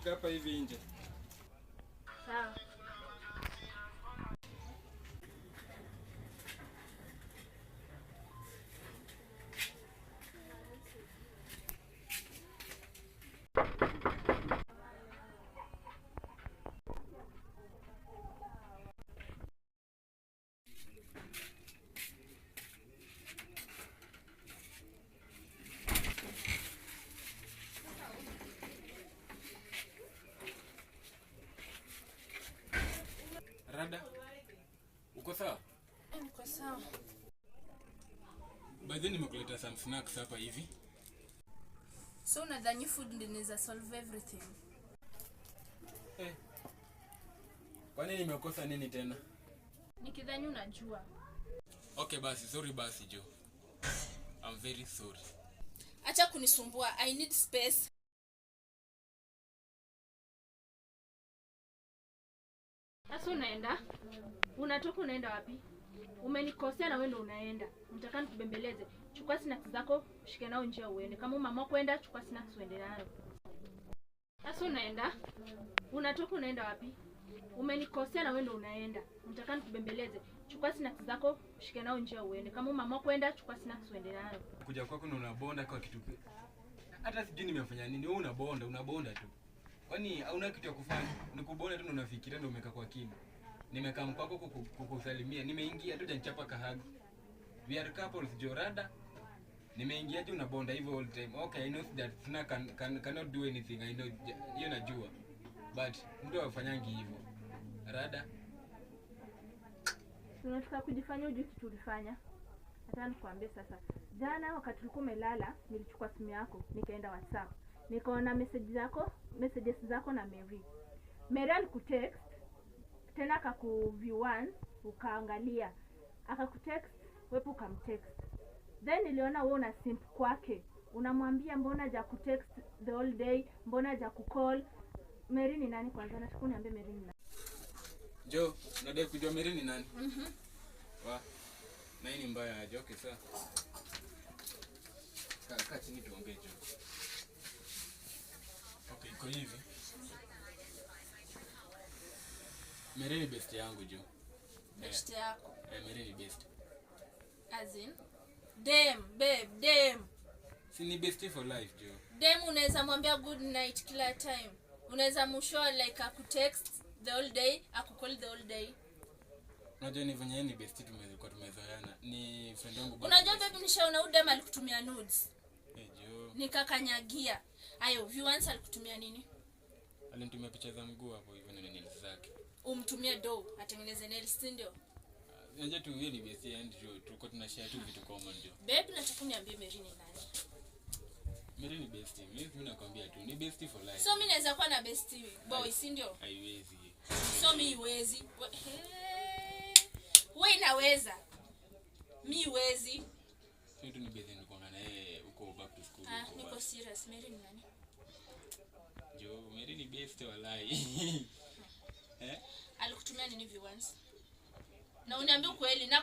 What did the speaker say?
nitafika hapa hivi nje. Sawa. Rada, uko sawa? Niko sawa. Baadhi nimekuleta some snacks hapa hivi. So unadhani food ndio inaweza solve everything? Kwa nini nimekosa nini tena? Nikidhani unajua. Okay basi, sorry basi Jo. I'm very sorry. Acha kunisumbua. I need space. Sasa unaenda? Unatoka unaenda wapi? Umenikosea na wewe ndio unaenda. Unataka nikubembeleze. Chukua snacks zako, shike nao njia uende. Kama mama kwenda, chukua snacks uende nayo. Sasa unaenda? Unatoka unaenda wapi? Umenikosea na wewe ndio unaenda. Unataka nikubembeleze. Chukua snacks zako, shike nao njia uende. Kama mama kwenda, chukua snacks uende nayo. Kuja kwako na unabonda kwa kitu. Hata sijui nimefanya nini. Wewe unabonda tu. Kwani hauna kitu ya kufanya? Nikubonda tu unafikiria ndio umeka kwa kina. Nimekaa mpaka kukusalimia. Nimeingia tu janichapa kahagu. We are couples Jorada. Nimeingia tu unabonda hivyo all time. Okay, I know that Sina cannot do anything. I know hiyo najua. But mtu hafanyangi hivyo. Rada. Unataka kujifanya ujue kitu ulifanya. Hata nikwambie sasa. Jana wakati ulikuwa umelala, nilichukua simu yako, nikaenda WhatsApp. Nikaona messages zako na Mary. Mary alikutext, tena akakuview one, ukaangalia. Akakutext, wewe ukamtext. Then niliona wewe una simp kwake. Unamwambia mbona haja kutext the whole day, mbona haja kucall. Mary ni nani kwanza? Nataka uniambie Mary ni nani. Jo, unadai kujua Mary ni nani? Wa. Na hii ni mbaya aje? Okay, sawa. Kaa chini tuongee Jo. Okay, iko hivi. Mary ni best yangu Jo. Best yako. Mary ni best. As in Dem. Si ni best for life Jo. Dem unaweza mwambia good night kila time. Unaweza mshow like akutext the whole day, akucall the whole day. Unajua ni venye ni best tumekuwa tumezoeana. Ni friend wangu. Unajua baby nishaona udem alikutumia nudes. Jo. Nikakanyagia. Ayo, viewers alikutumia nini? Alinitumia picha za mguu hapo hivyo na nails zake. Umtumie do atengeneze nails ndio. Unajua tu yeye ni best and Jo, tulikuwa tunashare tu vitu common Jo. Babe nataka uniambie Mary ni nani? Mary ni best. Mimi nakwambia tu ni best for life. So mimi naweza kuwa na best boy, si ndio? Haiwezi. So mimi iwezi. Wewe inaweza. Mimi iwezi. Sio tu ni best ndio na yeye uko back to school. Niko serious. Mary ni nani? Jo, Mary ni best walai. Alikutumia nini viewers? Na uniambie kweli na